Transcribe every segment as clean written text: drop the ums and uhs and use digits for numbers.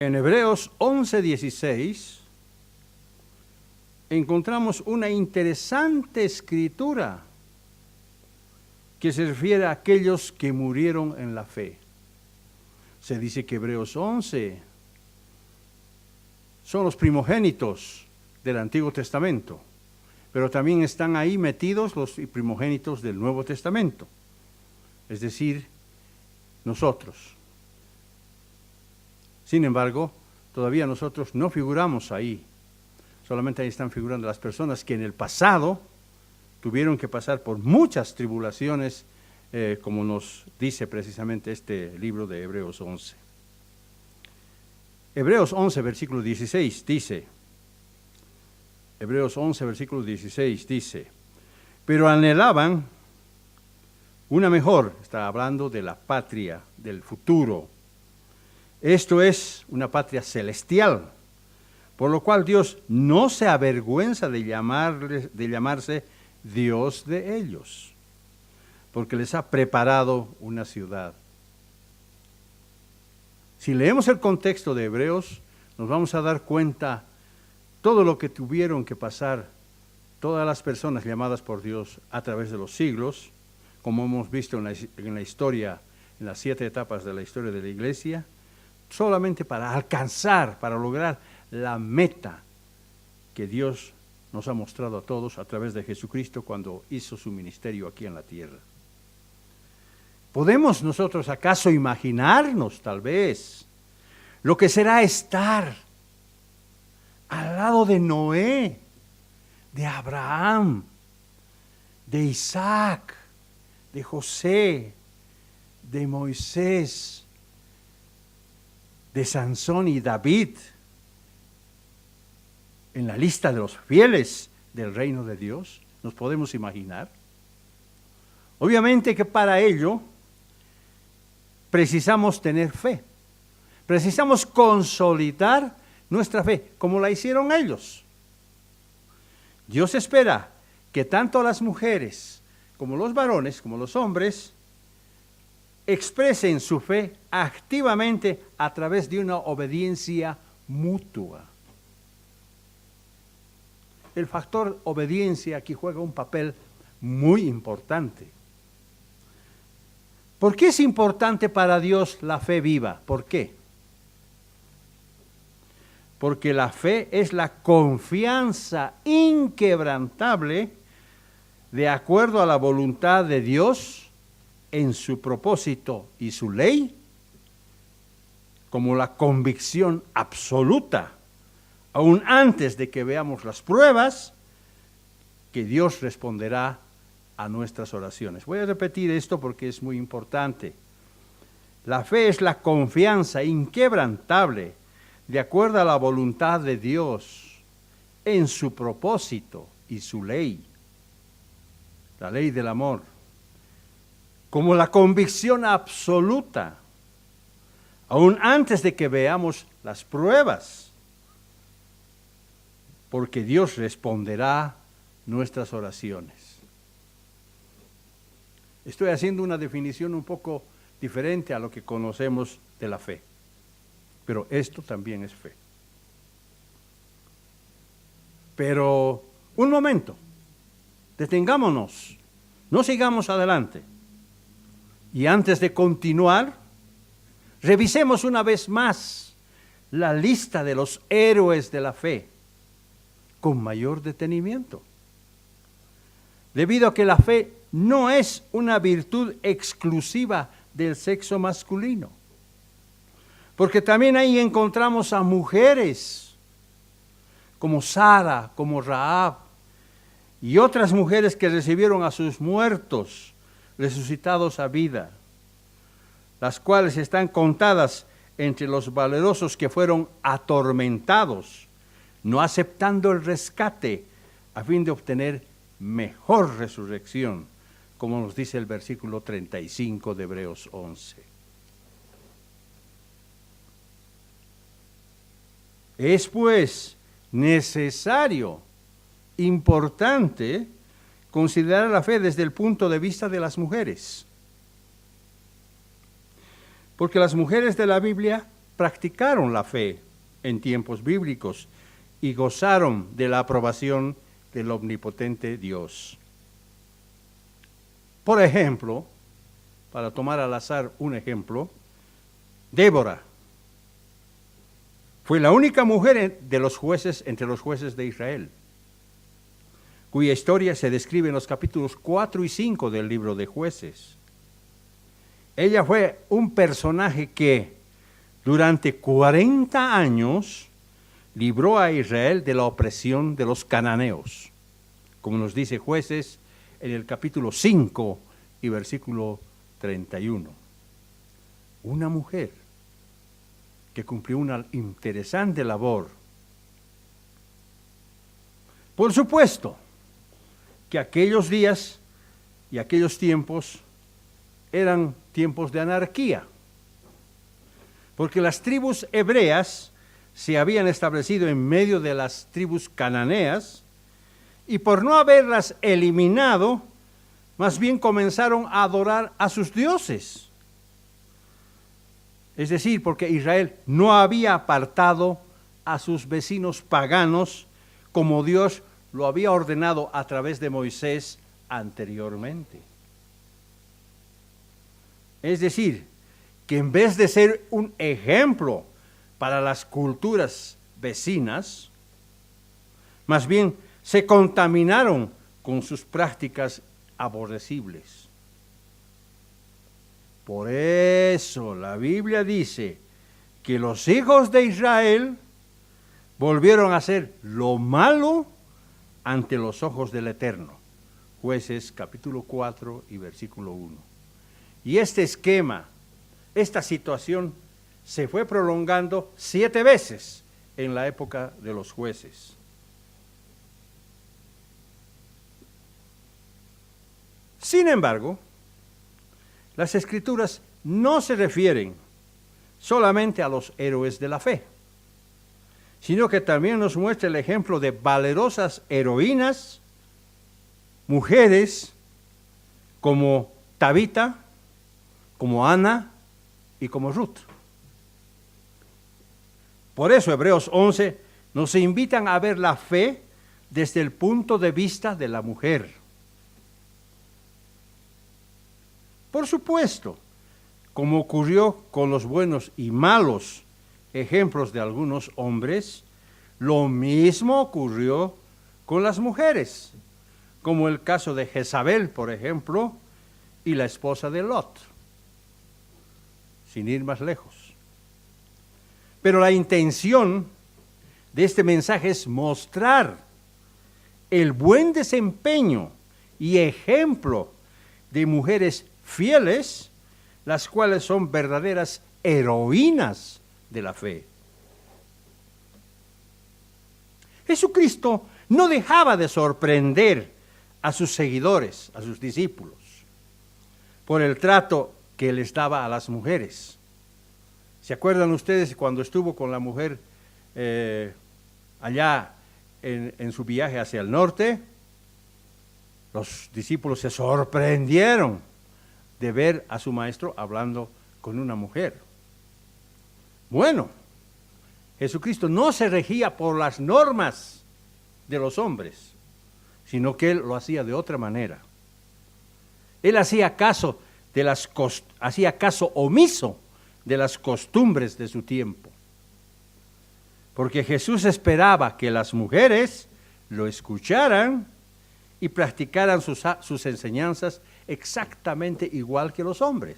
En Hebreos 11:16 encontramos una interesante escritura que se refiere a aquellos que murieron en la fe. Se dice que Hebreos 11 son los primogénitos del Antiguo Testamento, pero también están ahí metidos los primogénitos del Nuevo Testamento, es decir, nosotros. Sin embargo, todavía nosotros no figuramos ahí. Solamente ahí están figurando las personas que en el pasado tuvieron que pasar por muchas tribulaciones, como nos dice precisamente este libro de Hebreos 11. Hebreos 11, versículo 16 dice, Hebreos 11, versículo 16 dice, pero anhelaban una mejor, está hablando de la patria, del futuro. Esto es una patria celestial, por lo cual Dios no se avergüenza de llamarse Dios de ellos, porque les ha preparado una ciudad. Si leemos el contexto de Hebreos, nos vamos a dar cuenta todo lo que tuvieron que pasar todas las personas llamadas por Dios a través de los siglos, como hemos visto en la historia, en las 7 etapas de la historia de la iglesia, solamente para alcanzar, para lograr la meta que Dios nos ha mostrado a todos a través de Jesucristo cuando hizo su ministerio aquí en la tierra. ¿Podemos nosotros acaso imaginarnos, tal vez, lo que será estar al lado de Noé, de Abraham, de Isaac, de José, de Moisés, de Sansón y David, en la lista de los fieles del reino de Dios? ¿Nos podemos imaginar? Obviamente que para ello precisamos tener fe, precisamos consolidar nuestra fe, como la hicieron ellos. Dios espera que tanto las mujeres, como los varones, como los hombres, expresen su fe activamente a través de una obediencia mutua. El factor obediencia aquí juega un papel muy importante. ¿Por qué es importante para Dios la fe viva? ¿Por qué? Porque la fe es la confianza inquebrantable de acuerdo a la voluntad de Dios en su propósito y su ley, como la convicción absoluta, aún antes de que veamos las pruebas, que Dios responderá a nuestras oraciones. Voy a repetir esto porque es muy importante. La fe es la confianza inquebrantable de acuerdo a la voluntad de Dios en su propósito y su ley, la ley del amor, como la convicción absoluta, aún antes de que veamos las pruebas, porque Dios responderá nuestras oraciones. Estoy haciendo una definición un poco diferente a lo que conocemos de la fe, pero esto también es fe. Pero un momento, detengámonos, no sigamos adelante. Y antes de continuar, revisemos una vez más la lista de los héroes de la fe con mayor detenimiento. Debido a que la fe no es una virtud exclusiva del sexo masculino, porque también ahí encontramos a mujeres como Sara, como Rahab y otras mujeres que recibieron a sus muertos resucitados a vida, las cuales están contadas entre los valerosos que fueron atormentados, no aceptando el rescate a fin de obtener mejor resurrección, como nos dice el versículo 35 de Hebreos 11. Es pues necesario, importante, considerar la fe desde el punto de vista de las mujeres. Porque las mujeres de la Biblia practicaron la fe en tiempos bíblicos y gozaron de la aprobación del omnipotente Dios. Por ejemplo, para tomar al azar un ejemplo, Débora fue la única mujer de los jueces, entre los jueces de Israel, cuya historia se describe en los capítulos 4 y 5 del libro de Jueces. Ella fue un personaje que durante 40 años libró a Israel de la opresión de los cananeos, como nos dice Jueces en el capítulo 5 y versículo 31. Una mujer que cumplió una interesante labor. Por supuesto que aquellos días y aquellos tiempos eran tiempos de anarquía, porque las tribus hebreas se habían establecido en medio de las tribus cananeas y por no haberlas eliminado, más bien comenzaron a adorar a sus dioses. Es decir, porque Israel no había apartado a sus vecinos paganos como Dios lo había ordenado a través de Moisés anteriormente. Es decir, que en vez de ser un ejemplo para las culturas vecinas, más bien se contaminaron con sus prácticas aborrecibles. Por eso la Biblia dice que los hijos de Israel volvieron a hacer lo malo ante los ojos del Eterno. Jueces capítulo 4 y versículo 1. Y este esquema, esta situación se fue prolongando 7 veces en la época de los jueces. Sin embargo, las Escrituras no se refieren solamente a los héroes de la fe, sino que también nos muestra el ejemplo de valerosas heroínas, mujeres como Tabita, como Ana y como Ruth. Por eso Hebreos 11 nos invitan a ver la fe desde el punto de vista de la mujer. Por supuesto, como ocurrió con los buenos y malos ejemplos de algunos hombres, lo mismo ocurrió con las mujeres, como el caso de Jezabel, por ejemplo, y la esposa de Lot, sin ir más lejos. Pero la intención de este mensaje es mostrar el buen desempeño y ejemplo de mujeres fieles, las cuales son verdaderas heroínas de la fe. Jesucristo no dejaba de sorprender a sus seguidores, a sus discípulos, por el trato que les daba a las mujeres. ¿Se acuerdan ustedes cuando estuvo con la mujer allá en su viaje hacia el norte? Los discípulos se sorprendieron de ver a su maestro hablando con una mujer. Bueno, Jesucristo no se regía por las normas de los hombres, sino que Él lo hacía de otra manera. Él hacía caso omiso de las costumbres de su tiempo, porque Jesús esperaba que las mujeres lo escucharan y practicaran sus enseñanzas exactamente igual que los hombres.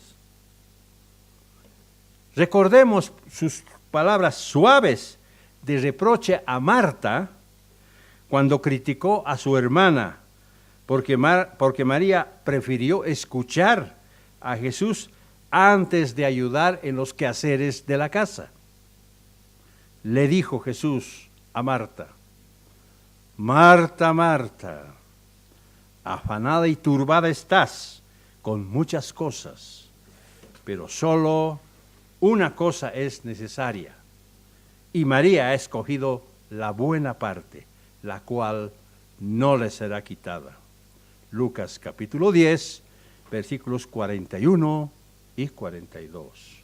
Recordemos sus palabras suaves de reproche a Marta cuando criticó a su hermana, porque María prefirió escuchar a Jesús antes de ayudar en los quehaceres de la casa. Le dijo Jesús a Marta: Marta, Marta, afanada y turbada estás con muchas cosas, pero solo una cosa es necesaria, y María ha escogido la buena parte, la cual no le será quitada. Lucas capítulo 10, versículos 41 y 42.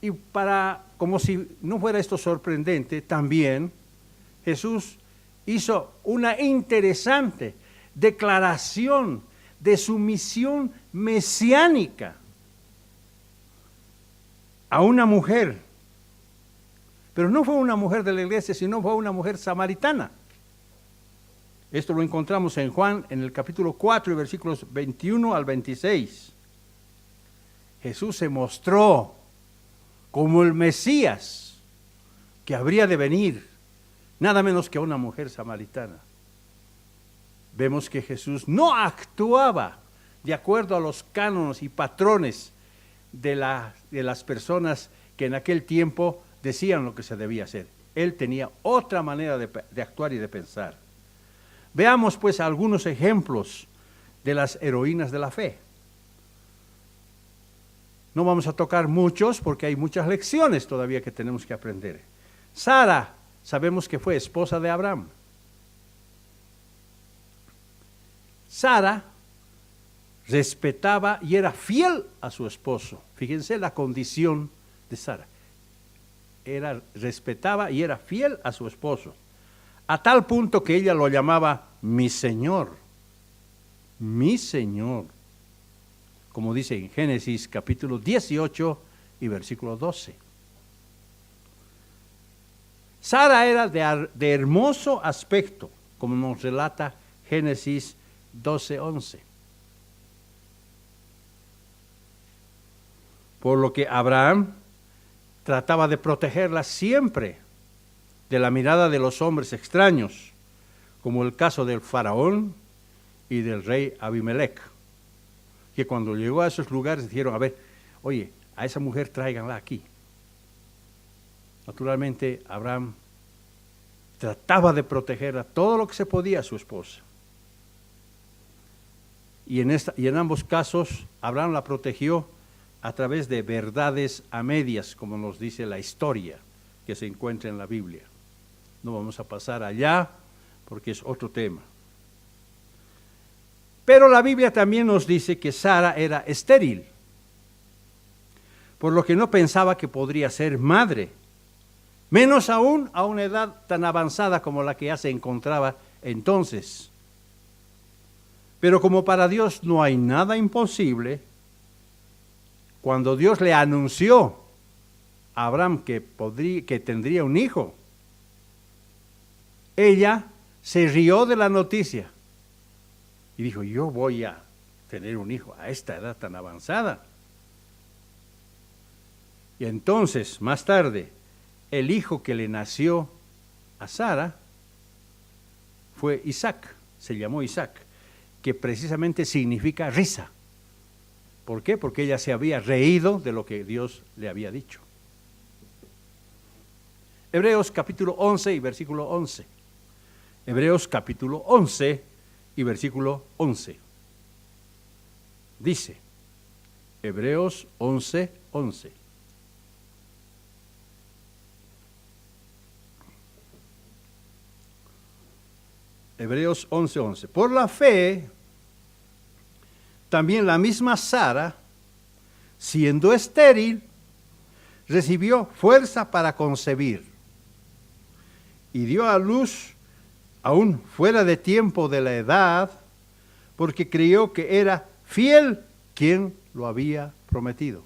Y como si no fuera esto sorprendente, también Jesús hizo una interesante declaración de su misión mesiánica a una mujer. Pero no fue una mujer de la iglesia, sino fue una mujer samaritana. Esto lo encontramos en Juan, en el capítulo 4, y versículos 21 al 26. Jesús se mostró como el Mesías que habría de venir, nada menos que a una mujer samaritana. Vemos que Jesús no actuaba de acuerdo a los cánones y patrones de las personas que en aquel tiempo decían lo que se debía hacer. Él tenía otra manera de actuar y de pensar. Veamos pues algunos ejemplos de las heroínas de la fe. No vamos a tocar muchos porque hay muchas lecciones todavía que tenemos que aprender. Sara, sabemos que fue esposa de Abraham. Sara respetaba y era fiel a su esposo. Fíjense la condición de Sara. Respetaba y era fiel a su esposo, a tal punto que ella lo llamaba mi Señor, como dice en Génesis capítulo 18 y versículo 12. Sara era de hermoso aspecto, como nos relata Génesis 12:11. Por lo que Abraham trataba de protegerla siempre de la mirada de los hombres extraños, como el caso del faraón y del rey Abimelech, que cuando llegó a esos lugares dijeron, a ver, oye, a esa mujer tráiganla aquí. Naturalmente, Abraham trataba de protegerla todo lo que se podía a su esposa. Y en ambos casos, Abraham la protegió a través de verdades a medias, como nos dice la historia que se encuentra en la Biblia. No vamos a pasar allá porque es otro tema. Pero la Biblia también nos dice que Sara era estéril, por lo que no pensaba que podría ser madre, menos aún a una edad tan avanzada como la que ya se encontraba entonces. Pero como para Dios no hay nada imposible, cuando Dios le anunció a Abraham que tendría un hijo, ella se rió de la noticia y dijo, yo voy a tener un hijo a esta edad tan avanzada. Y entonces, más tarde, el hijo que le nació a Sara fue Isaac, se llamó Isaac, que precisamente significa risa. ¿Por qué? Porque ella se había reído de lo que Dios le había dicho. Hebreos capítulo 11 y versículo 11. Hebreos capítulo 11 y versículo 11. Dice, Hebreos 11, 11. Hebreos 11, 11. Por la fe, también la misma Sara, siendo estéril, recibió fuerza para concebir y dio a luz aún fuera de tiempo de la edad, porque creyó que era fiel quien lo había prometido.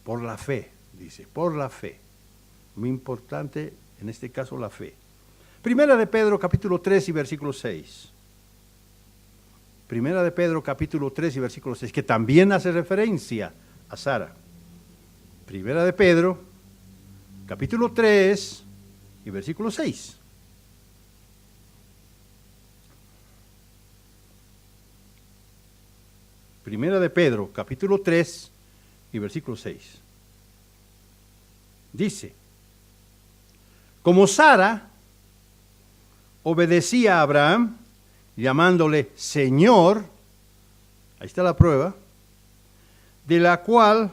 Por la fe, dice, por la fe. Muy importante en este caso la fe. Primera de Pedro capítulo 3 y versículo 6. Primera de Pedro capítulo 3 y versículo 6, que también hace referencia a Sara. Primera de Pedro capítulo 3 y versículo 6. Primera de Pedro capítulo 3 y versículo 6. Dice, como Sara obedecía a Abraham, llamándole Señor, ahí está la prueba, de la cual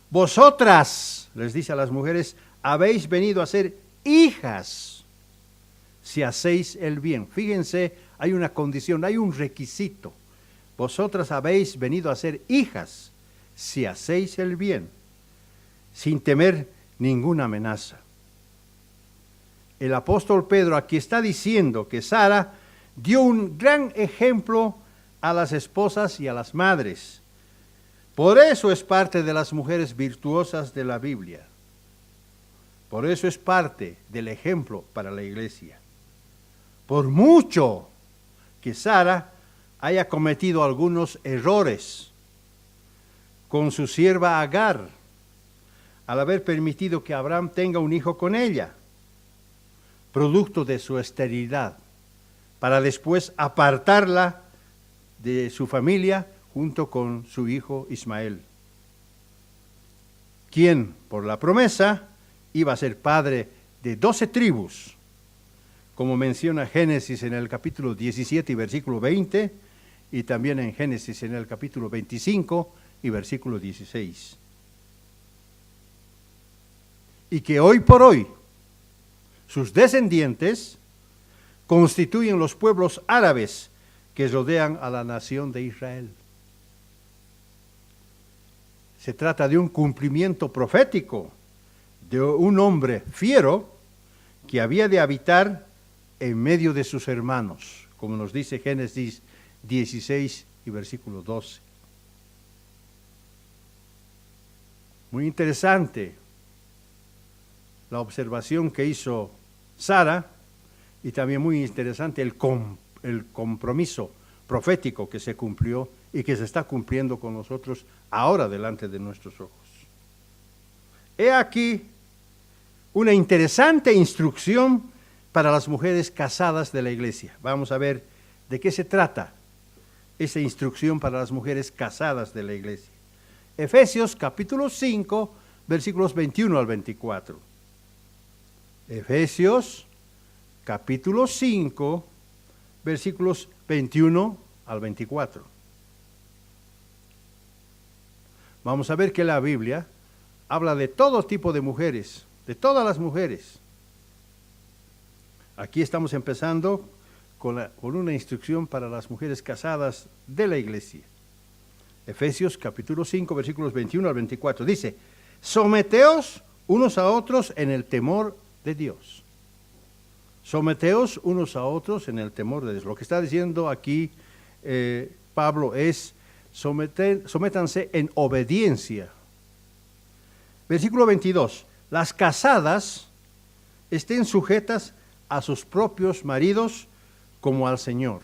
vosotras, les dice a las mujeres, habéis venido a ser hijas, si hacéis el bien. Fíjense, hay una condición, hay un requisito. Vosotras habéis venido a ser hijas, si hacéis el bien, sin temer ninguna amenaza. El apóstol Pedro aquí está diciendo que Sara dio un gran ejemplo a las esposas y a las madres. Por eso es parte de las mujeres virtuosas de la Biblia. Por eso es parte del ejemplo para la iglesia. Por mucho que Sara haya cometido algunos errores con su sierva Agar, al haber permitido que Abraham tenga un hijo con ella, producto de su esterilidad, para después apartarla de su familia junto con su hijo Ismael, quien por la promesa iba a ser padre de 12 tribus, como menciona Génesis en el capítulo 17 y versículo 20, y también en Génesis en el capítulo 25 y versículo 16. Y que hoy por hoy sus descendientes constituyen los pueblos árabes que rodean a la nación de Israel. Se trata de un cumplimiento profético de un hombre fiero que había de habitar en medio de sus hermanos, como nos dice Génesis 16 y versículo 12. Muy interesante la observación que hizo Sara, y también muy interesante el compromiso profético que se cumplió y que se está cumpliendo con nosotros ahora delante de nuestros ojos. He aquí una interesante instrucción para las mujeres casadas de la iglesia. Vamos a ver de qué se trata esa instrucción para las mujeres casadas de la iglesia. Efesios capítulo 5, versículos 21 al 24. Efesios capítulo 5, versículos 21 al 24. Vamos a ver que la Biblia habla de todo tipo de mujeres, de todas las mujeres. Aquí estamos empezando con una instrucción para las mujeres casadas de la iglesia. Efesios capítulo 5, versículos 21 al 24. Dice, someteos unos a otros en el temor de Dios. Someteos unos a otros en el temor de Dios. Lo que está diciendo aquí Pablo es, sométanse en obediencia. Versículo 22. Las casadas estén sujetas a sus propios maridos como al Señor.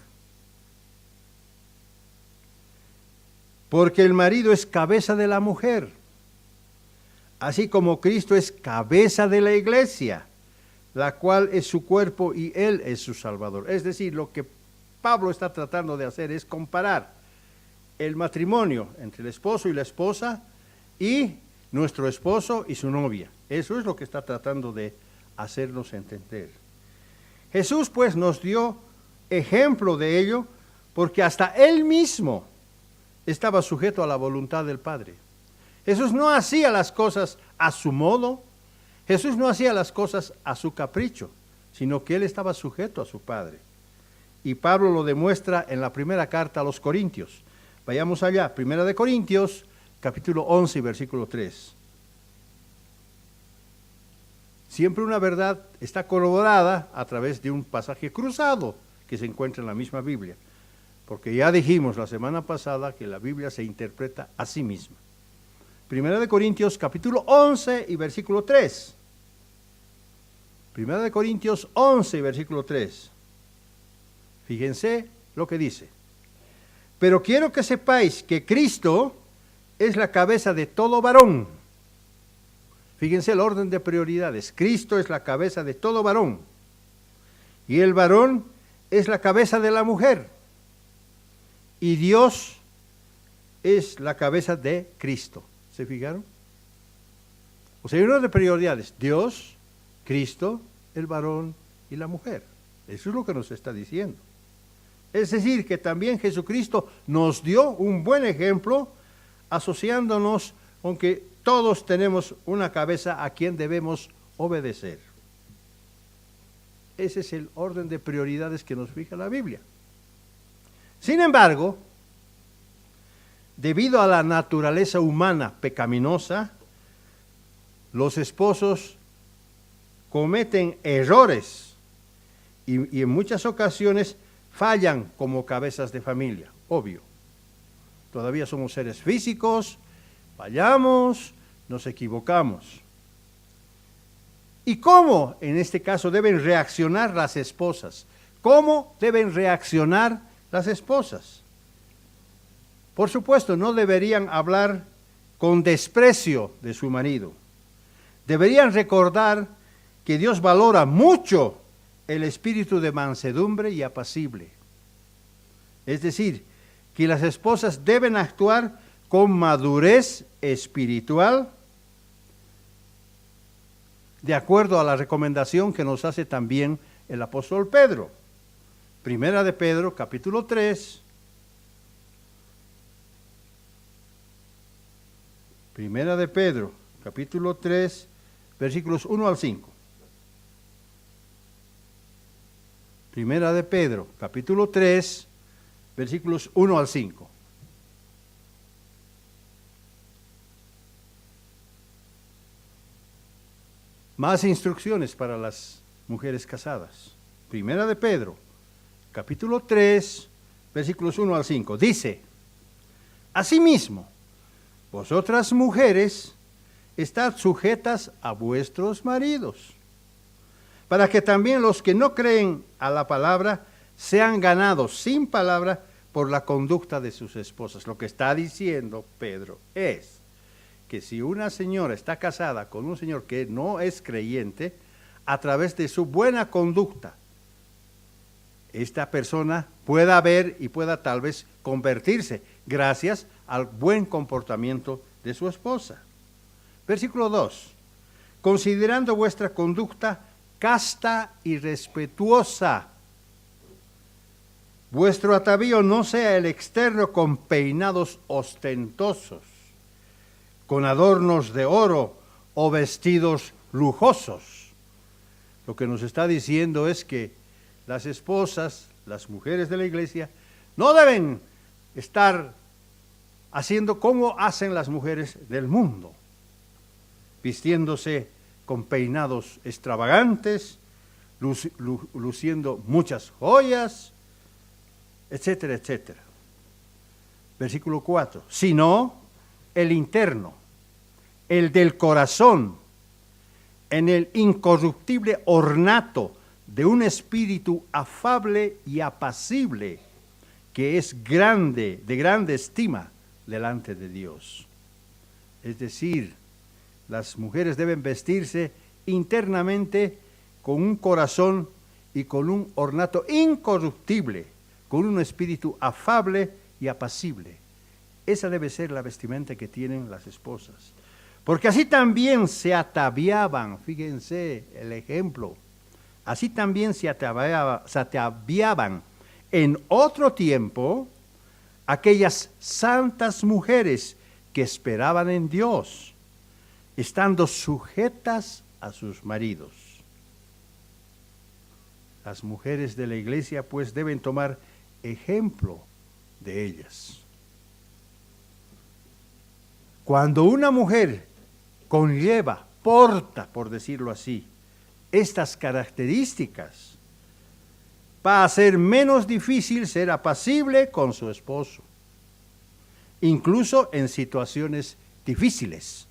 Porque el marido es cabeza de la mujer, así como Cristo es cabeza de la iglesia, la cual es su cuerpo y Él es su Salvador. Es decir, lo que Pablo está tratando de hacer es comparar el matrimonio entre el esposo y la esposa y nuestro esposo y su novia. Eso es lo que está tratando de hacernos entender. Jesús pues nos dio ejemplo de ello porque hasta Él mismo estaba sujeto a la voluntad del Padre. Jesús no hacía las cosas a su modo, Jesús no hacía las cosas a su capricho, sino que Él estaba sujeto a su Padre. Y Pablo lo demuestra en la primera carta a los Corintios. Vayamos allá, Primera de Corintios, capítulo 11, versículo 3. Siempre una verdad está corroborada a través de un pasaje cruzado que se encuentra en la misma Biblia. Porque ya dijimos la semana pasada que la Biblia se interpreta a sí misma. Primera de Corintios capítulo 11 y versículo 3. Primera de Corintios 11 y versículo 3. Fíjense lo que dice. Pero quiero que sepáis que Cristo es la cabeza de todo varón. Fíjense el orden de prioridades. Cristo es la cabeza de todo varón. Y el varón es la cabeza de la mujer. Y Dios es la cabeza de Cristo. ¿Se fijaron? O sea, hay un orden de prioridades. Dios, Cristo, el varón y la mujer. Eso es lo que nos está diciendo. Es decir, que también Jesucristo nos dio un buen ejemplo asociándonos con que todos tenemos una cabeza a quien debemos obedecer. Ese es el orden de prioridades que nos fija la Biblia. Sin embargo, debido a la naturaleza humana pecaminosa, los esposos cometen errores y en muchas ocasiones fallan como cabezas de familia, obvio. Todavía somos seres físicos, fallamos, nos equivocamos. ¿Y cómo en este caso deben reaccionar las esposas? ¿Cómo deben reaccionar las esposas? Por supuesto, no deberían hablar con desprecio de su marido. Deberían recordar que Dios valora mucho el espíritu de mansedumbre y apacible. Es decir, que las esposas deben actuar con madurez espiritual, de acuerdo a la recomendación que nos hace también el apóstol Pedro. Primera de Pedro, capítulo 3. Primera de Pedro, capítulo 3, versículos 1 al 5. Primera de Pedro, capítulo 3, versículos 1 al 5. Más instrucciones para las mujeres casadas. Primera de Pedro, capítulo 3, versículos 1 al 5. Dice, asimismo, vosotras mujeres, estad sujetas a vuestros maridos, para que también los que no creen a la palabra sean ganados sin palabra por la conducta de sus esposas. Lo que está diciendo Pedro es que si una señora está casada con un señor que no es creyente, a través de su buena conducta, esta persona pueda ver y pueda tal vez convertirse gracias al buen comportamiento de su esposa. Versículo 2. Considerando vuestra conducta casta y respetuosa, vuestro atavío no sea el externo con peinados ostentosos, con adornos de oro o vestidos lujosos. Lo que nos está diciendo es que las esposas, las mujeres de la iglesia, no deben estar haciendo como hacen las mujeres del mundo, vistiéndose con peinados extravagantes, luciendo muchas joyas, etcétera, etcétera. Versículo 4. Sino el interno, el del corazón, en el incorruptible ornato de un espíritu afable y apacible, que es grande, de grande estima delante de Dios. Es decir, las mujeres deben vestirse internamente con un corazón y con un ornato incorruptible, con un espíritu afable y apacible. Esa debe ser la vestimenta que tienen las esposas. Porque así también se ataviaban, fíjense el ejemplo, así también se ataviaban en otro tiempo aquellas santas mujeres que esperaban en Dios, estando sujetas a sus maridos. Las mujeres de la iglesia pues deben tomar ejemplo de ellas. Cuando una mujer porta, por decirlo así, estas características, va a ser menos difícil ser apacible con su esposo, incluso en situaciones difíciles,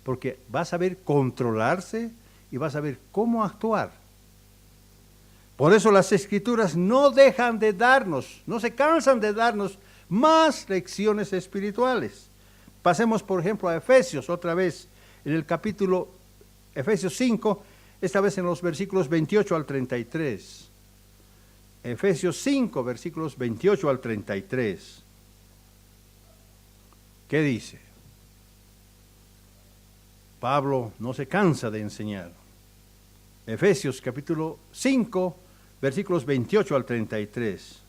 porque va a saber controlarse y va a saber cómo actuar. Por eso las Escrituras no dejan de darnos, no se cansan de darnos más lecciones espirituales. Pasemos, por ejemplo, a Efesios, otra vez, en el capítulo Efesios 5, esta vez en los versículos 28 al 33. Efesios 5, versículos 28 al 33. ¿Qué dice? Pablo no se cansa de enseñar. Efesios capítulo 5, versículos 28 al 33.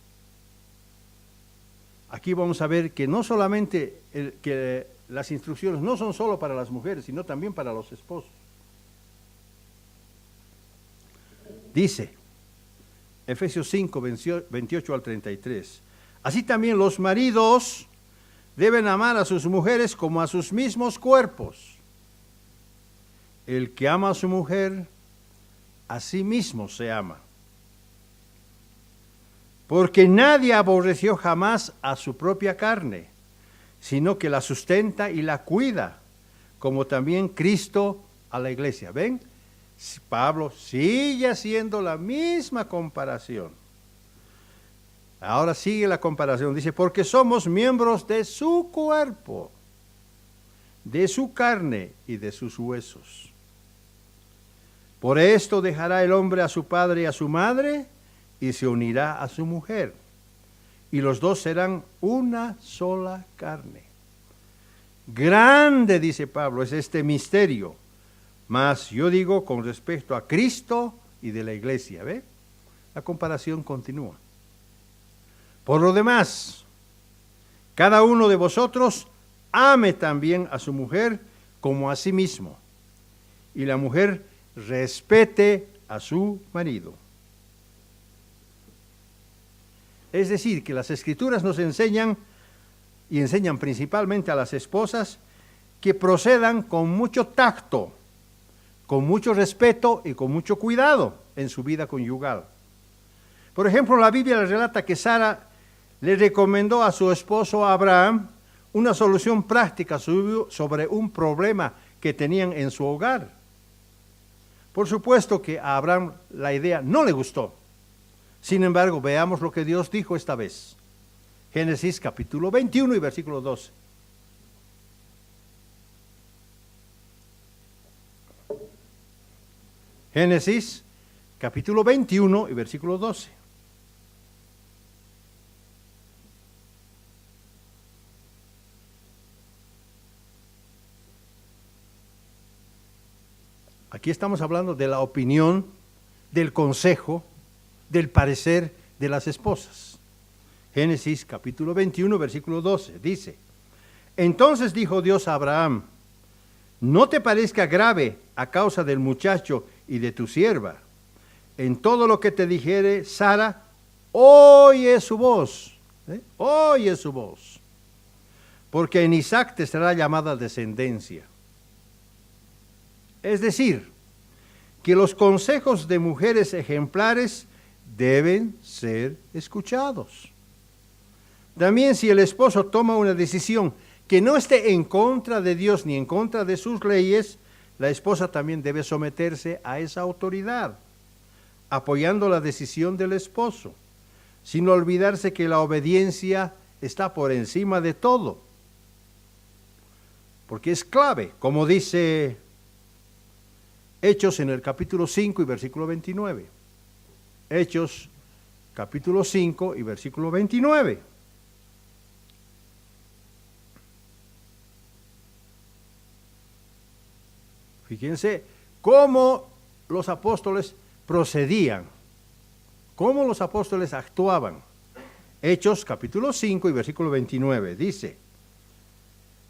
Aquí vamos a ver que no solamente que las instrucciones no son solo para las mujeres, sino también para los esposos. Dice, Efesios 5, 28 al 33, así también los maridos deben amar a sus mujeres como a sus mismos cuerpos. El que ama a su mujer, a sí mismo se ama. Porque nadie aborreció jamás a su propia carne, sino que la sustenta y la cuida, como también Cristo a la iglesia. ¿Ven? Pablo sigue haciendo la misma comparación. Ahora sigue la comparación. Dice, porque somos miembros de su cuerpo, de su carne y de sus huesos. Por esto dejará el hombre a su padre y a su madre, y se unirá a su mujer, y los dos serán una sola carne. Grande, dice Pablo, es este misterio, mas yo digo con respecto a Cristo y de la iglesia. ¿Ve? La comparación continúa. Por lo demás, cada uno de vosotros ame también a su mujer como a sí mismo, y la mujer respete a su marido. Es decir, que las Escrituras nos enseñan, y enseñan principalmente a las esposas, que procedan con mucho tacto, con mucho respeto y con mucho cuidado en su vida conyugal. Por ejemplo, la Biblia relata que Sara le recomendó a su esposo Abraham una solución práctica sobre un problema que tenían en su hogar. Por supuesto que a Abraham la idea no le gustó. Sin embargo, veamos lo que Dios dijo esta vez. Génesis capítulo 21 y versículo 12. Génesis capítulo 21 y versículo 12. Aquí estamos hablando de la opinión, del consejo, del parecer de las esposas. Génesis capítulo 21, versículo 12, dice, entonces dijo Dios a Abraham, no te parezca grave a causa del muchacho y de tu sierva. En todo lo que te dijere Sara, oye su voz, oye su voz, porque en Isaac te será llamada descendencia. Es decir, que los consejos de mujeres ejemplares deben ser escuchados. También si el esposo toma una decisión que no esté en contra de Dios ni en contra de sus leyes, la esposa también debe someterse a esa autoridad, apoyando la decisión del esposo, sin olvidarse que la obediencia está por encima de todo, porque es clave, como dice Hechos en el capítulo 5 y versículo 29. Hechos capítulo 5 y versículo 29. Fíjense cómo los apóstoles procedían, cómo los apóstoles actuaban. Hechos capítulo 5 y versículo 29 dice,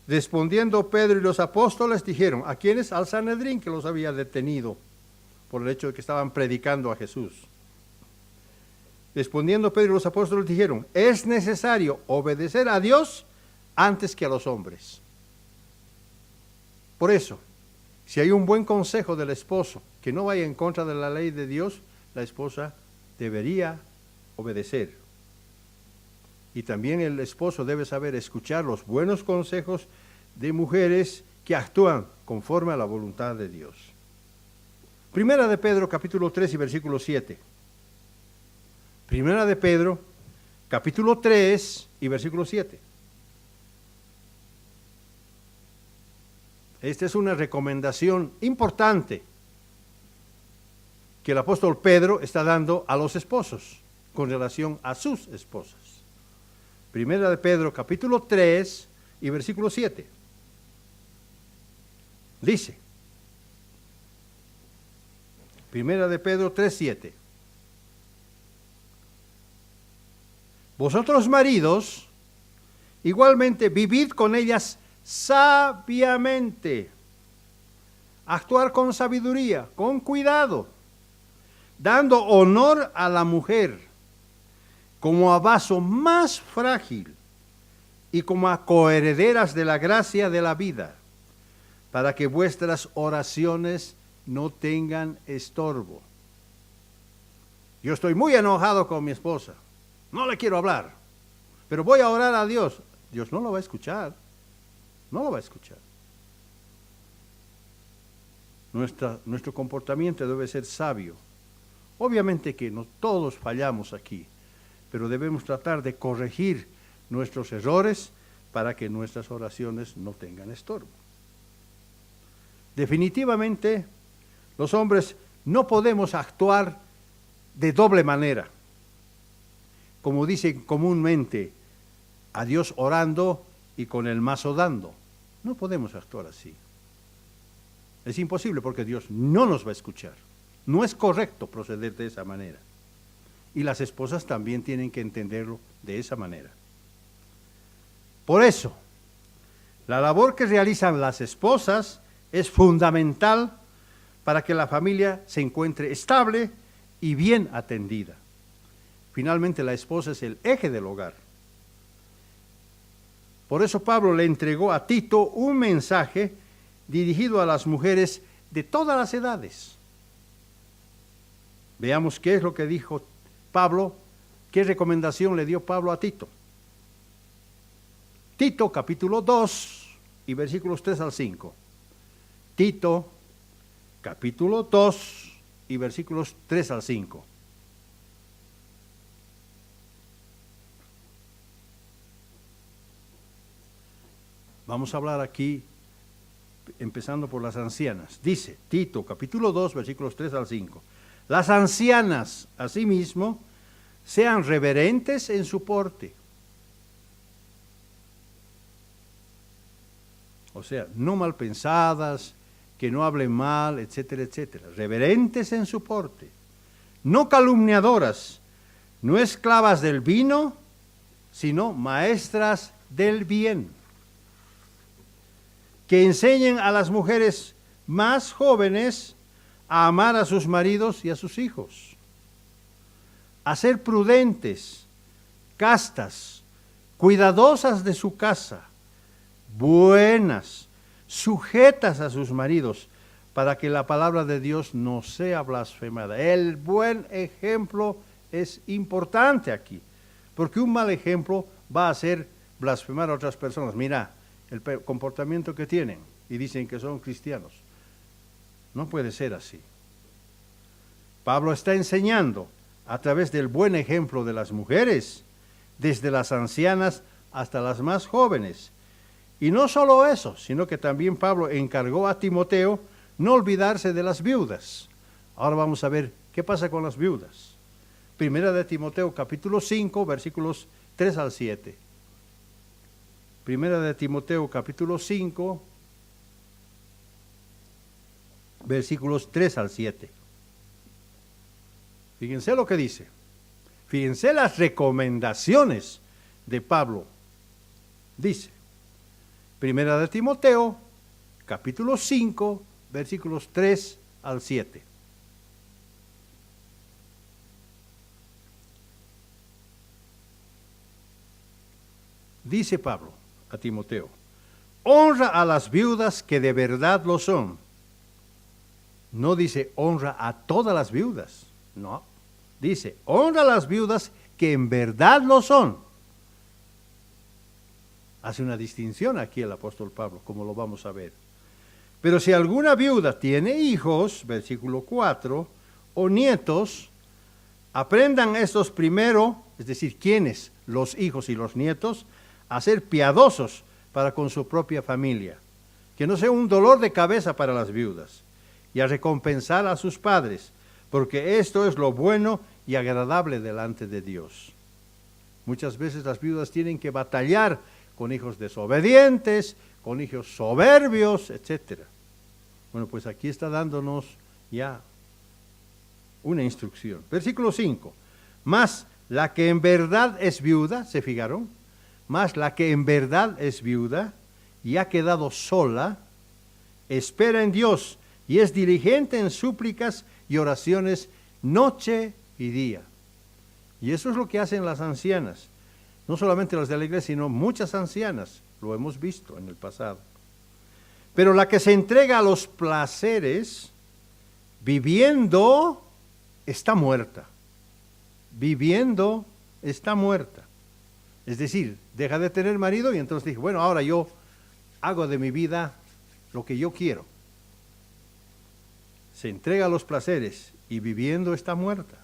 respondiendo Pedro y los apóstoles dijeron, ¿a quiénes? Al Sanedrín que los había detenido por el hecho de que estaban predicando a Jesús. Respondiendo Pedro y los apóstoles dijeron, es necesario obedecer a Dios antes que a los hombres. Por eso, si hay un buen consejo del esposo que no vaya en contra de la ley de Dios, la esposa debería obedecer. Y también el esposo debe saber escuchar los buenos consejos de mujeres que actúan conforme a la voluntad de Dios. Primera de Pedro, capítulo 3 y versículo 7. Primera de Pedro, capítulo 3 y versículo 7. Esta es una recomendación importante que el apóstol Pedro está dando a los esposos con relación a sus esposas. Primera de Pedro, capítulo 3 y versículo 7. Dice, Primera de Pedro 3, 7. Vosotros maridos, igualmente vivid con ellas sabiamente, actuar con sabiduría, con cuidado, dando honor a la mujer como a vaso más frágil y como a coherederas de la gracia de la vida, para que vuestras oraciones no tengan estorbo. Yo estoy muy enojado con mi esposa, no le quiero hablar, pero voy a orar a Dios. Dios no lo va a escuchar, no lo va a escuchar. Nuestro comportamiento debe ser sabio. Obviamente que no todos fallamos aquí, pero debemos tratar de corregir nuestros errores para que nuestras oraciones no tengan estorbo. Definitivamente, los hombres no podemos actuar de doble manera. Como dicen comúnmente, a Dios orando y con el mazo dando. No podemos actuar así. Es imposible porque Dios no nos va a escuchar. No es correcto proceder de esa manera. Y las esposas también tienen que entenderlo de esa manera. Por eso, la labor que realizan las esposas es fundamental para que la familia se encuentre estable y bien atendida. Finalmente, la esposa es el eje del hogar. Por eso Pablo le entregó a Tito un mensaje dirigido a las mujeres de todas las edades. Veamos qué es lo que dijo Pablo, qué recomendación le dio Pablo a Tito. Tito capítulo 2 y versículos 3 al 5. Tito capítulo 2 y versículos 3 al 5. Vamos a hablar aquí, empezando por las ancianas. Dice Tito, capítulo 2, versículos 3 al 5. Las ancianas, asimismo, sean reverentes en su porte. O sea, no mal pensadas, que no hablen mal, etcétera, etcétera. Reverentes en su porte. No calumniadoras, no esclavas del vino, sino maestras del bien. Que enseñen a las mujeres más jóvenes a amar a sus maridos y a sus hijos, a ser prudentes, castas, cuidadosas de su casa, buenas, sujetas a sus maridos, para que la palabra de Dios no sea blasfemada. El buen ejemplo es importante aquí, porque un mal ejemplo va a hacer blasfemar a otras personas. Mira el comportamiento que tienen y dicen que son cristianos. No puede ser así. Pablo está enseñando a través del buen ejemplo de las mujeres, desde las ancianas hasta las más jóvenes. Y no solo eso, sino que también Pablo encargó a Timoteo no olvidarse de las viudas. Ahora vamos a ver qué pasa con las viudas. Primera de Timoteo capítulo 5, versículos 3 al 7. Primera de Timoteo capítulo 5, versículos 3 al 7. Fíjense lo que dice. Fíjense las recomendaciones de Pablo. Dice, Primera de Timoteo, capítulo 5, versículos 3 al 7. Dice Pablo a Timoteo, honra a las viudas que de verdad lo son. No dice honra a todas las viudas, no. Dice honra a las viudas que en verdad lo son. Hace una distinción aquí el apóstol Pablo, como lo vamos a ver. Pero si alguna viuda tiene hijos, versículo 4, o nietos, aprendan estos primero, es decir, ¿quiénes? Los hijos y los nietos, a ser piadosos para con su propia familia, que no sea un dolor de cabeza para las viudas, y a recompensar a sus padres, porque esto es lo bueno y agradable delante de Dios. Muchas veces las viudas tienen que batallar con hijos desobedientes, con hijos soberbios, etc. Bueno, pues aquí está dándonos ya una instrucción. Versículo 5. Mas la que en verdad es viuda, ¿se fijaron? Mas la que en verdad es viuda y ha quedado sola, espera en Dios y es diligente en súplicas y oraciones noche y día. Y eso es lo que hacen las ancianas. No solamente las de la iglesia, sino muchas ancianas, lo hemos visto en el pasado. Pero la que se entrega a los placeres, viviendo, está muerta. Viviendo, está muerta. Es decir, deja de tener marido y entonces dice, bueno, ahora yo hago de mi vida lo que yo quiero. Se entrega a los placeres y viviendo está muerta.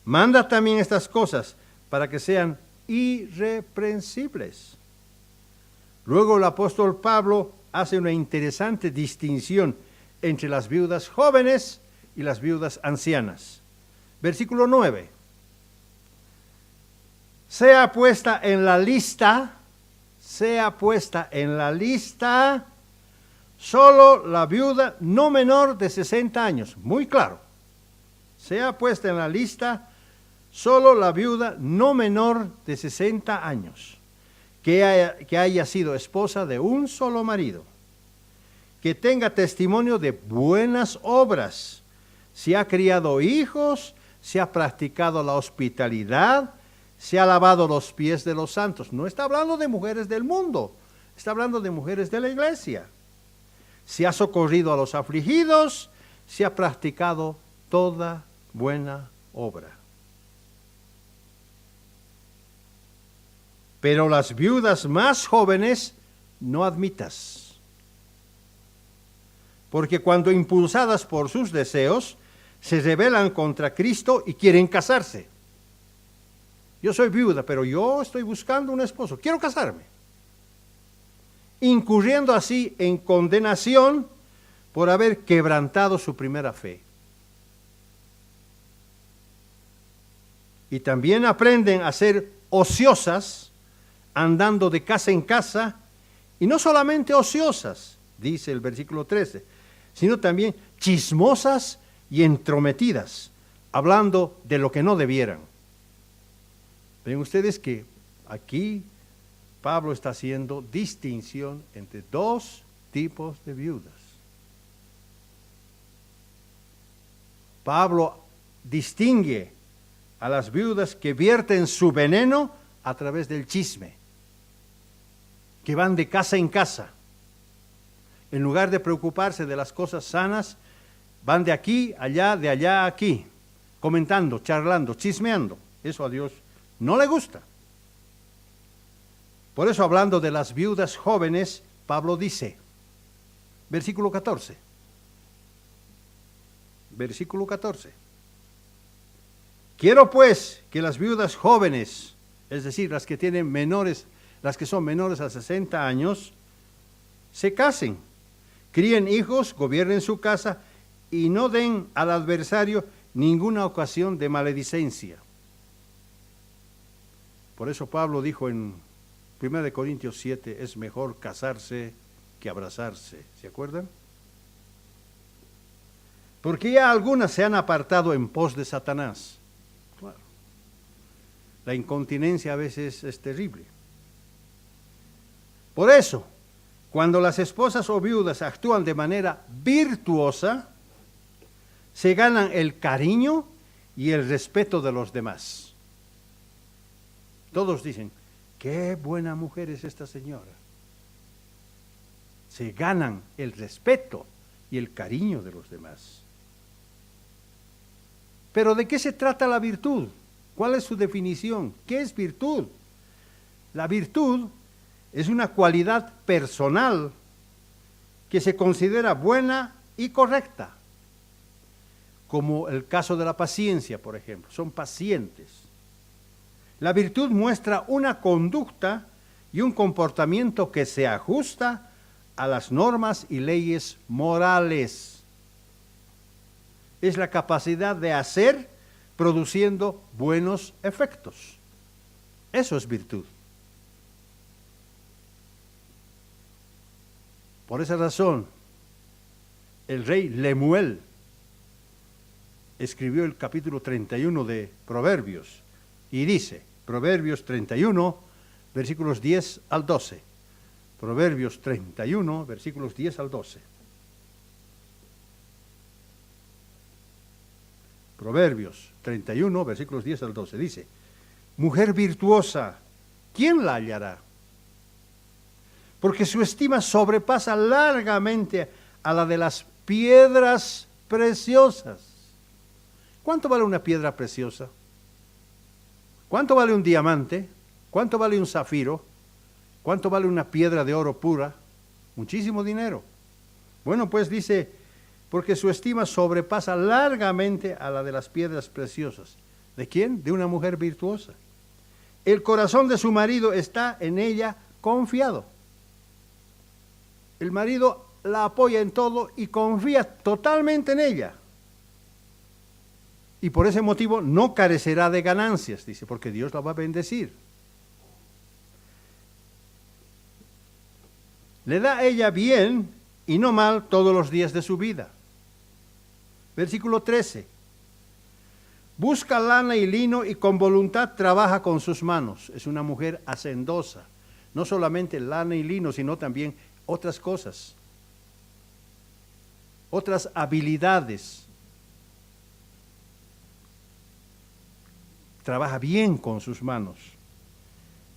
Manda también estas cosas para que sean irreprensibles. Luego el apóstol Pablo hace una interesante distinción entre las viudas jóvenes y las viudas ancianas. Versículo 9. Sea puesta en la lista solo la viuda no menor de 60 años. Muy claro. Sea puesta en la lista solo la viuda no menor de 60 años, que haya sido esposa de un solo marido, que tenga testimonio de buenas obras, si ha criado hijos, si ha practicado la hospitalidad, si ha lavado los pies de los santos. No está hablando de mujeres del mundo, está hablando de mujeres de la iglesia. Si ha socorrido a los afligidos, si ha practicado toda buena obra. Pero las viudas más jóvenes no admitas, porque cuando impulsadas por sus deseos, se rebelan contra Cristo y quieren casarse. Yo soy viuda, pero yo estoy buscando un esposo, quiero casarme. Incurriendo así en condenación por haber quebrantado su primera fe. Y también aprenden a ser ociosas, andando de casa en casa, y no solamente ociosas, dice el versículo 13, sino también chismosas y entrometidas, hablando de lo que no debieran. Ven ustedes que aquí Pablo está haciendo distinción entre dos tipos de viudas. Pablo distingue a las viudas que vierten su veneno a través del chisme, que van de casa en casa. En lugar de preocuparse de las cosas sanas, van de aquí, allá, de allá, aquí, comentando, charlando, chismeando. Eso a Dios no le gusta. Por eso, hablando de las viudas jóvenes, Pablo dice, versículo 14, quiero pues que las viudas jóvenes, es decir, las que tienen menores, las que son menores a 60 años, se casen, críen hijos, gobiernen su casa y no den al adversario ninguna ocasión de maledicencia. Por eso Pablo dijo en 1 Corintios 7, es mejor casarse que abrazarse. ¿Se acuerdan? Porque ya algunas se han apartado en pos de Satanás. Claro. La incontinencia a veces es terrible. Por eso, cuando las esposas o viudas actúan de manera virtuosa, se ganan el cariño y el respeto de los demás. Todos dicen, qué buena mujer es esta señora. Se ganan el respeto y el cariño de los demás. Pero ¿de qué se trata la virtud? ¿Cuál es su definición? ¿Qué es virtud? La virtud es una cualidad personal que se considera buena y correcta, como el caso de la paciencia, por ejemplo. Son pacientes. La virtud muestra una conducta y un comportamiento que se ajusta a las normas y leyes morales. Es la capacidad de hacer produciendo buenos efectos. Eso es virtud. Por esa razón, el rey Lemuel escribió el capítulo 31 de Proverbios y dice, Proverbios 31, versículos 10 al 12. Proverbios 31, versículos 10 al 12. Proverbios 31, versículos 10 al 12. Dice, mujer virtuosa, ¿quién la hallará? Porque su estima sobrepasa largamente a la de las piedras preciosas. ¿Cuánto vale una piedra preciosa? ¿Cuánto vale un diamante? ¿Cuánto vale un zafiro? ¿Cuánto vale una piedra de oro pura? Muchísimo dinero. Bueno, pues dice, porque su estima sobrepasa largamente a la de las piedras preciosas. ¿De quién? De una mujer virtuosa. El corazón de su marido está en ella confiado. El marido la apoya en todo y confía totalmente en ella. Y por ese motivo no carecerá de ganancias, dice, porque Dios la va a bendecir. Le da a ella bien y no mal todos los días de su vida. Versículo 13. Busca lana y lino y con voluntad trabaja con sus manos. Es una mujer hacendosa. No solamente lana y lino, sino también otras cosas. Otras habilidades. Trabaja bien con sus manos.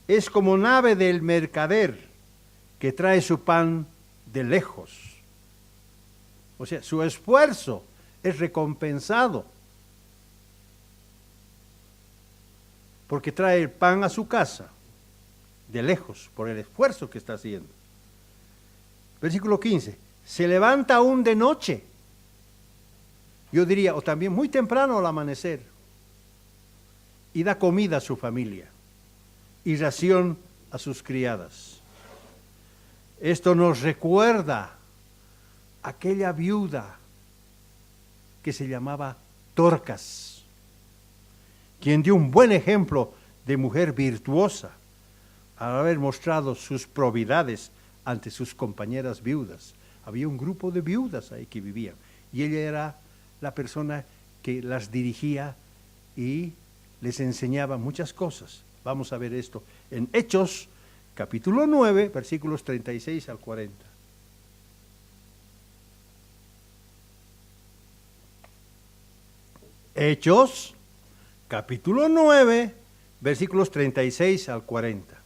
Es como nave del mercader que trae su pan de lejos. O sea, su esfuerzo es recompensado. Porque trae el pan a su casa, de lejos, por el esfuerzo que está haciendo. Versículo 15. Se levanta aún de noche. Yo diría, o también muy temprano al amanecer. Y da comida a su familia. Y ración a sus criadas. Esto nos recuerda a aquella viuda que se llamaba Dorcas, quien dio un buen ejemplo de mujer virtuosa al haber mostrado sus probidades ante sus compañeras viudas. Había un grupo de viudas ahí que vivían y ella era la persona que las dirigía y les enseñaba muchas cosas. Vamos a ver esto en Hechos, capítulo 9, versículos 36 al 40. Hechos, capítulo 9, versículos 36 al 40.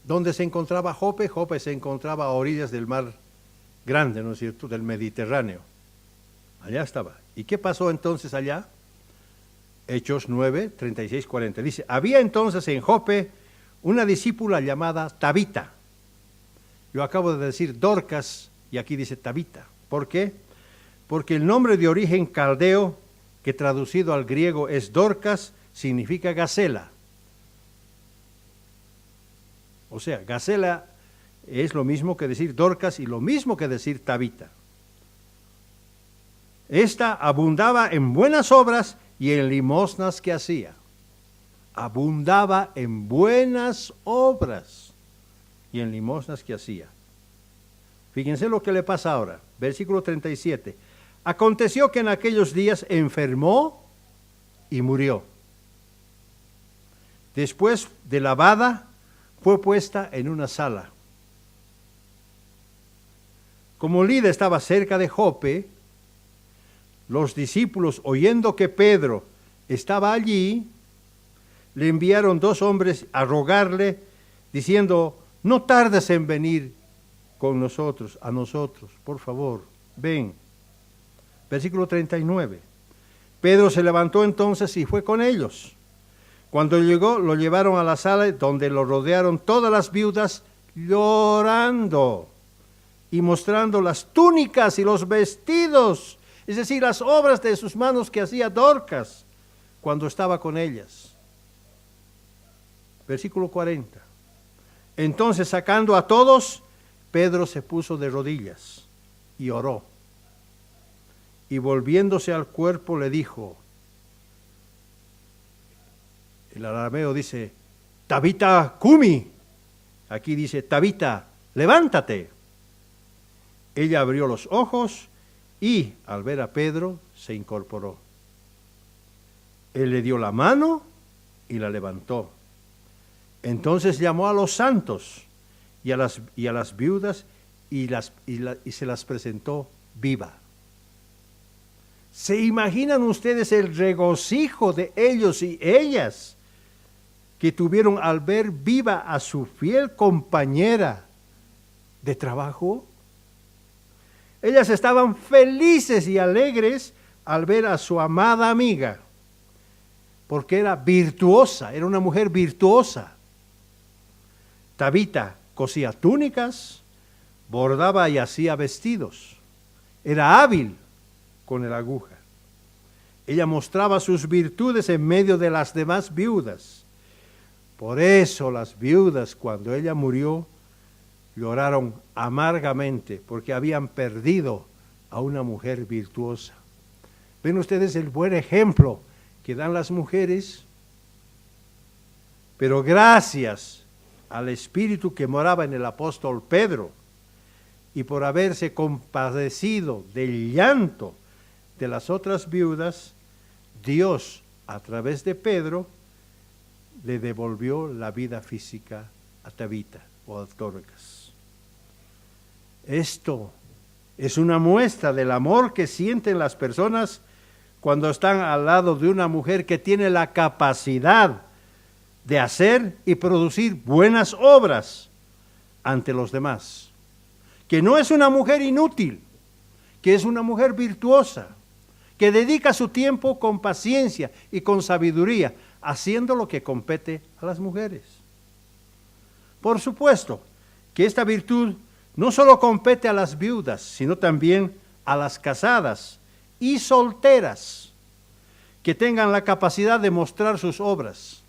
¿Dónde se encontraba Jope? Jope se encontraba a orillas del mar grande, ¿no es cierto?, del Mediterráneo. Allá estaba. ¿Y qué pasó entonces allá? Hechos 9, 36, 40. Dice, había entonces en Jope una discípula llamada Tabita. Yo acabo de decir Dorcas y aquí dice Tabita. ¿Por qué? Porque el nombre de origen caldeo, que traducido al griego es Dorcas, significa gacela. O sea, gacela es lo mismo que decir Dorcas y lo mismo que decir Tabita. Esta abundaba en buenas obras y en limosnas que hacía. Abundaba en buenas obras y en limosnas que hacía. Fíjense lo que le pasa ahora. Versículo 37. Aconteció que en aquellos días enfermó y murió. Después de lavada, fue puesta en una sala. Como Lida estaba cerca de Jope, los discípulos, oyendo que Pedro estaba allí, le enviaron 2 hombres a rogarle, diciendo, no tardes en venir con nosotros, a nosotros, por favor, ven. Versículo 39. Pedro se levantó entonces y fue con ellos. Cuando llegó, lo llevaron a la sala donde lo rodearon todas las viudas llorando y mostrando las túnicas y los vestidos, es decir, las obras de sus manos que hacía Dorcas cuando estaba con ellas. Versículo 40. Entonces, sacando a todos, Pedro se puso de rodillas y oró. Y volviéndose al cuerpo le dijo, el arameo dice, Tabita Kumi. Aquí dice, Tabita, levántate. Ella abrió los ojos y al ver a Pedro se incorporó. Él le dio la mano y la levantó. Entonces llamó a los santos y a las viudas y se las presentó viva. ¿Se imaginan ustedes el regocijo de ellos y ellas que tuvieron al ver viva a su fiel compañera de trabajo? Ellas estaban felices y alegres al ver a su amada amiga, porque era virtuosa, era una mujer virtuosa. Tabita cosía túnicas, bordaba y hacía vestidos. Era hábil con la aguja. Ella mostraba sus virtudes en medio de las demás viudas. Por eso las viudas, cuando ella murió, lloraron amargamente, porque habían perdido a una mujer virtuosa. ¿Ven ustedes el buen ejemplo que dan las mujeres? Pero gracias al Espíritu que moraba en el apóstol Pedro, y por haberse compadecido del llanto de las otras viudas, Dios, a través de Pedro, le devolvió la vida física a Tabita o a Dorcas. Esto es una muestra del amor que sienten las personas cuando están al lado de una mujer que tiene la capacidad de hacer y producir buenas obras ante los demás. Que no es una mujer inútil, que es una mujer virtuosa, que dedica su tiempo con paciencia y con sabiduría, haciendo lo que compete a las mujeres. Por supuesto que esta virtud no solo compete a las viudas, sino también a las casadas y solteras, que tengan la capacidad de mostrar sus obras.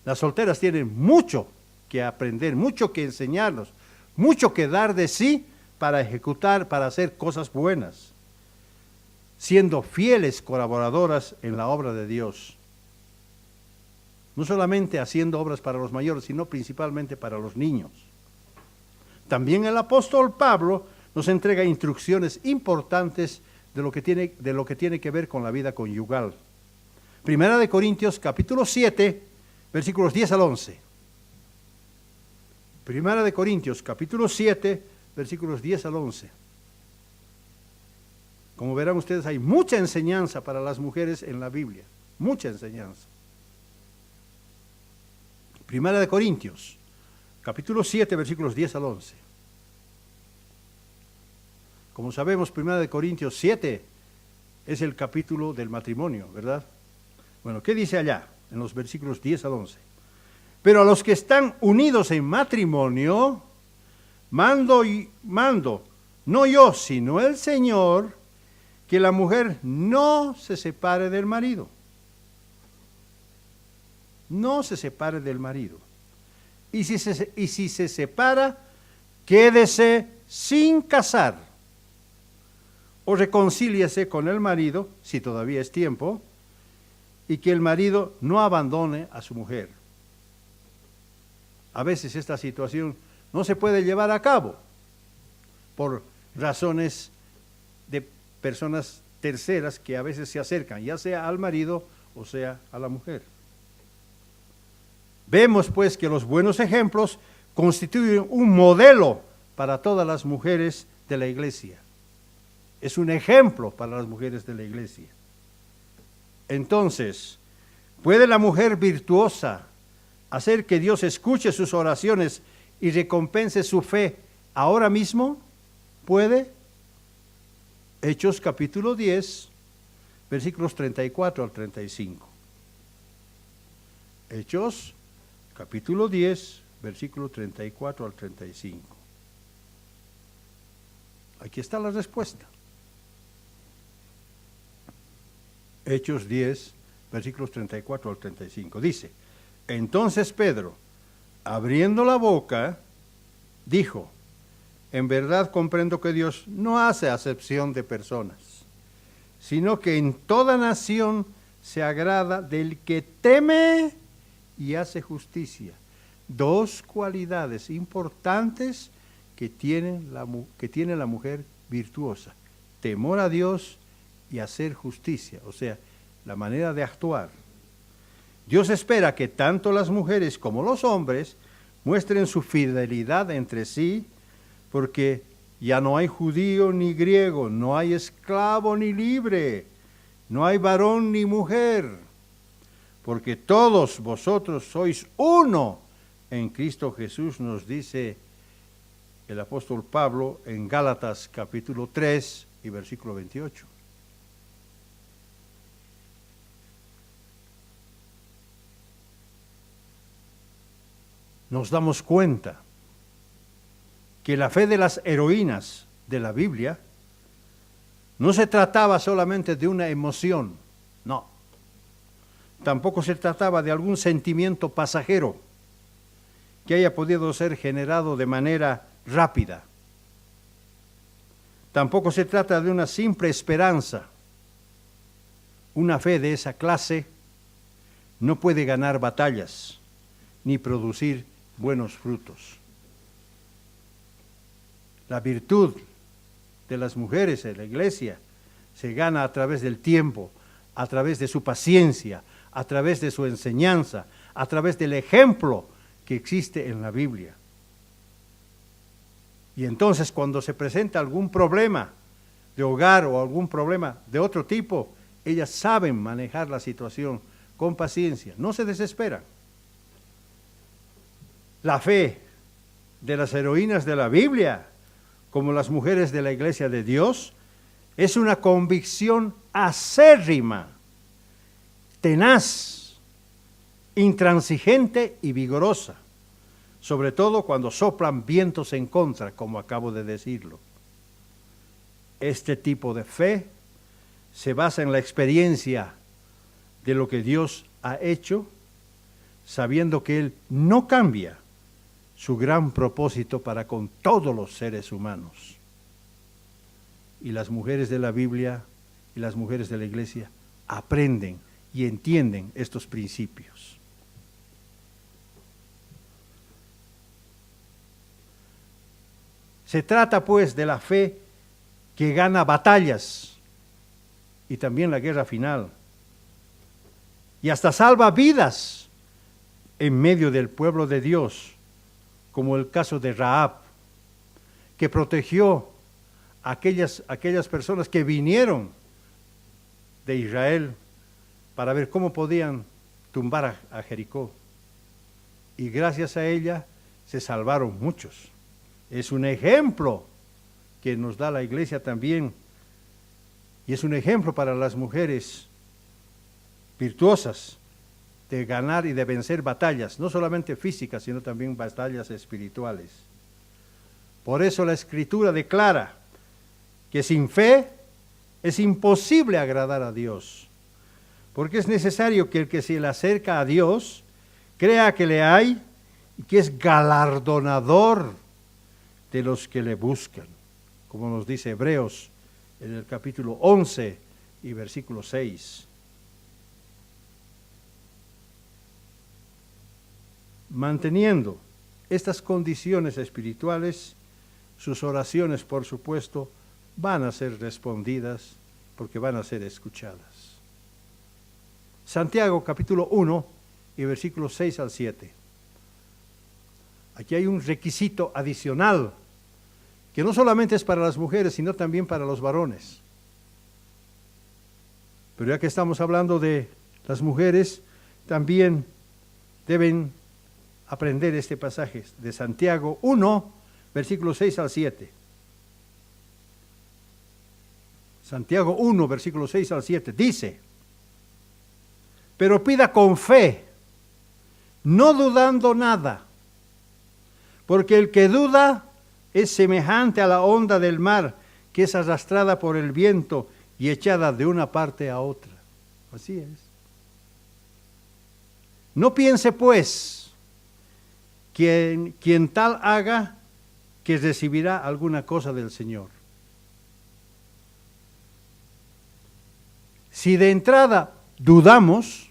Las solteras tienen mucho que aprender, mucho que enseñarnos, mucho que dar de sí para ejecutar, para hacer cosas buenas, siendo fieles colaboradoras en la obra de Dios. No solamente haciendo obras para los mayores, sino principalmente para los niños. También el apóstol Pablo nos entrega instrucciones importantes de lo que tiene que ver con la vida conyugal. Primera de Corintios capítulo 7, versículos 10 al 11. Primera de Corintios capítulo 7, versículos 10 al 11. Como verán ustedes, hay mucha enseñanza para las mujeres en la Biblia, mucha enseñanza. Primera de Corintios, capítulo 7, versículos 10 al 11. Como sabemos, Primera de Corintios 7 es el capítulo del matrimonio, ¿verdad? Bueno, ¿qué dice allá en los versículos 10 al 11? Pero a los que están unidos en matrimonio, mando, no yo, sino el Señor, que la mujer no se separe del marido. No se separe del marido. Y si se separa, quédese sin casar. O reconcíliese con el marido, si todavía es tiempo, y que el marido no abandone a su mujer. A veces esta situación no se puede llevar a cabo por razones de personas terceras que a veces se acercan, ya sea al marido o sea a la mujer. Vemos pues que los buenos ejemplos constituyen un modelo para todas las mujeres de la iglesia. Es un ejemplo para las mujeres de la iglesia. Entonces, ¿puede la mujer virtuosa hacer que Dios escuche sus oraciones y recompense su fe ahora mismo? ¿Puede? Hechos capítulo 10, versículos 34 al 35. Hechos capítulo 10, versículo 34 al 35. Aquí está la respuesta. Hechos 10, versículos 34 al 35. Dice: entonces Pedro, abriendo la boca, dijo: en verdad comprendo que Dios no hace acepción de personas, sino que en toda nación se agrada del que teme y hace justicia. Dos cualidades importantes que tiene la mujer virtuosa: temor a Dios y hacer justicia, o sea, la manera de actuar. Dios espera que tanto las mujeres como los hombres muestren su fidelidad entre sí, porque Ya no hay judío ni griego, no hay esclavo ni libre, no hay varón ni mujer, porque todos vosotros sois uno en Cristo Jesús, nos dice el apóstol Pablo en Gálatas capítulo 3 y versículo 28. Nos damos cuenta que la fe de las heroínas de la Biblia no se trataba solamente de una emoción, no. Tampoco se trataba de algún sentimiento pasajero que haya podido ser generado de manera rápida. Tampoco se trata de una simple esperanza. Una fe de esa clase no puede ganar batallas ni producir buenos frutos. La virtud de las mujeres en la iglesia se gana a través del tiempo, a través de su paciencia, a través de su enseñanza, a través del ejemplo que existe en la Biblia. Y entonces cuando se presenta algún problema de hogar o algún problema de otro tipo, ellas saben manejar la situación con paciencia, no se desesperan. La fe de las heroínas de la Biblia, como las mujeres de la Iglesia de Dios, es una convicción acérrima, tenaz, intransigente y vigorosa, sobre todo cuando soplan vientos en contra, como acabo de decirlo. Este tipo de fe se basa en la experiencia de lo que Dios ha hecho, sabiendo que Él no cambia su gran propósito para con todos los seres humanos. Y las mujeres de la Biblia y las mujeres de la iglesia aprenden y entienden estos principios. Se trata pues de la fe que gana batallas y también la guerra final, y hasta salva vidas en medio del pueblo de Dios, como el caso de Rahab, que protegió a aquellas personas que vinieron de Israel para ver cómo podían tumbar a Jericó. Y gracias a ella se salvaron muchos. Es un ejemplo que nos da la iglesia también, y es un ejemplo para las mujeres virtuosas de ganar y de vencer batallas, no solamente físicas, sino también batallas espirituales. Por eso la Escritura declara que sin fe es imposible agradar a Dios, porque es necesario que el que se le acerca a Dios crea que le hay y que es galardonador de los que le buscan, como nos dice Hebreos en el capítulo 11 y versículo 6. Manteniendo estas condiciones espirituales, sus oraciones, por supuesto, van a ser respondidas porque van a ser escuchadas. Santiago capítulo 1 y versículos 6 al 7. Aquí hay un requisito adicional que no solamente es para las mujeres, sino también para los varones. Pero ya que estamos hablando de las mujeres, también deben aprender este pasaje de Santiago 1, versículos 6 al 7. Santiago 1, versículos 6 al 7, dice: pero pida con fe, no dudando nada, porque el que duda es semejante a la onda del mar, que es arrastrada por el viento y echada de una parte a otra. Así es. No piense pues quien tal haga que recibirá alguna cosa del Señor. Si de entrada dudamos,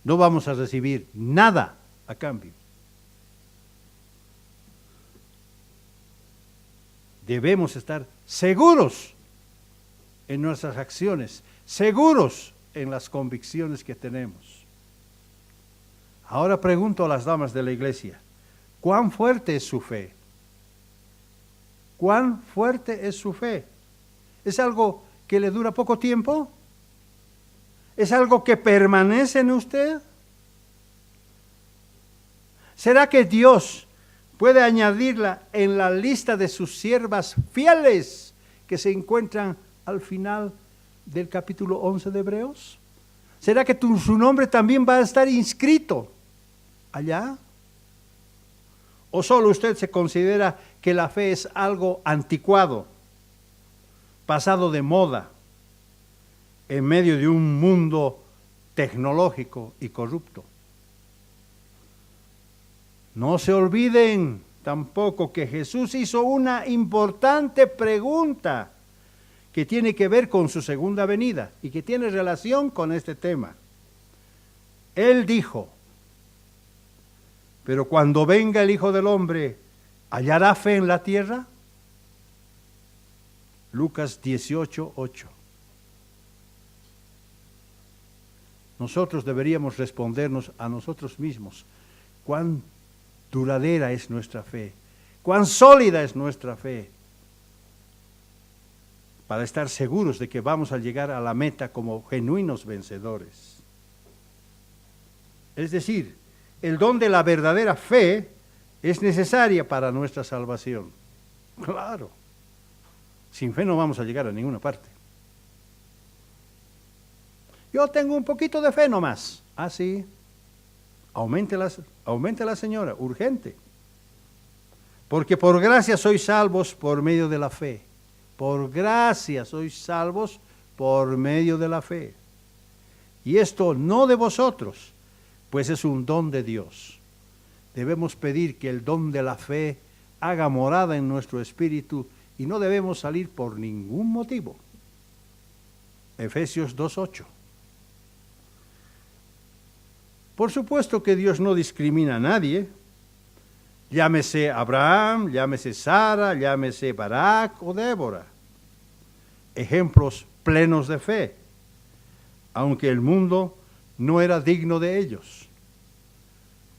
no vamos a recibir nada a cambio. Debemos estar seguros en nuestras acciones, seguros en las convicciones que tenemos. Ahora pregunto a las damas de la iglesia, ¿cuán fuerte es su fe? ¿Cuán fuerte es su fe? ¿Es algo que le dura poco tiempo? ¿Es algo que permanece en usted? ¿Será que Dios puede añadirla en la lista de sus siervas fieles que se encuentran al final del capítulo 11 de Hebreos? ¿Será que su nombre también va a estar inscrito allá? ¿O solo usted se considera que la fe es algo anticuado, pasado de moda, en medio de un mundo tecnológico y corrupto? No se olviden tampoco que Jesús hizo una importante pregunta que tiene que ver con su segunda venida y que tiene relación con este tema. Él dijo: pero cuando venga el Hijo del Hombre, ¿hallará fe en la tierra? Lucas 18:8. Nosotros deberíamos respondernos a nosotros mismos: ¿cuán duradera es nuestra fe? ¿Cuán sólida es nuestra fe? Para estar seguros de que vamos a llegar a la meta como genuinos vencedores. Es decir, el don de la verdadera fe es necesaria para nuestra salvación. Claro, sin fe no vamos a llegar a ninguna parte. Yo tengo un poquito de fe nomás. Ah, sí. Aumente la señora, urgente. Porque por gracia sois salvos por medio de la fe. Por gracia sois salvos por medio de la fe. Y esto no de vosotros, pues es un don de Dios. Debemos pedir que el don de la fe haga morada en nuestro espíritu y no debemos salir por ningún motivo. Efesios 2:8. Por supuesto que Dios no discrimina a nadie. Llámese Abraham, llámese Sara, llámese Barak o Débora. Ejemplos plenos de fe, aunque el mundo no era digno de ellos,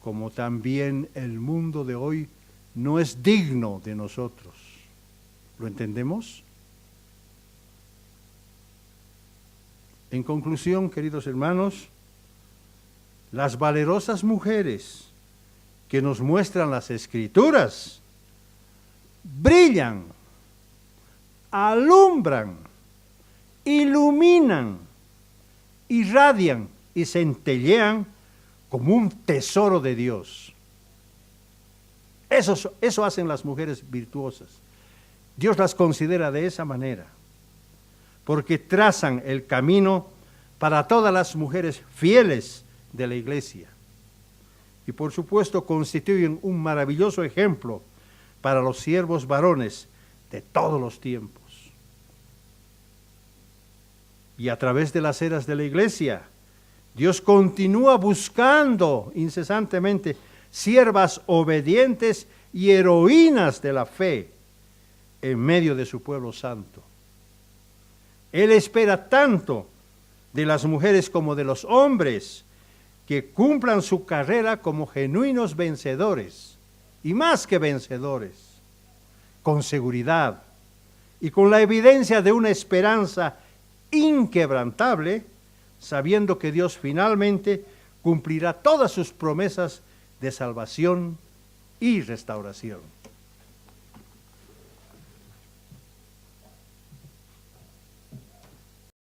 como también el mundo de hoy no es digno de nosotros. ¿Lo entendemos? En conclusión, queridos hermanos, las valerosas mujeres que nos muestran las Escrituras brillan, alumbran, iluminan, irradian y centellean como un tesoro de Dios. Eso hacen las mujeres virtuosas. Dios las considera de esa manera, porque trazan el camino para todas las mujeres fieles de la iglesia. Y por supuesto constituyen un maravilloso ejemplo para los siervos varones de todos los tiempos. Y a través de las eras de la iglesia, Dios continúa buscando incesantemente siervas obedientes y heroínas de la fe en medio de su pueblo santo. Él espera tanto de las mujeres como de los hombres que cumplan su carrera como genuinos vencedores, y más que vencedores, con seguridad y con la evidencia de una esperanza inquebrantable, sabiendo que Dios finalmente cumplirá todas sus promesas de salvación y restauración.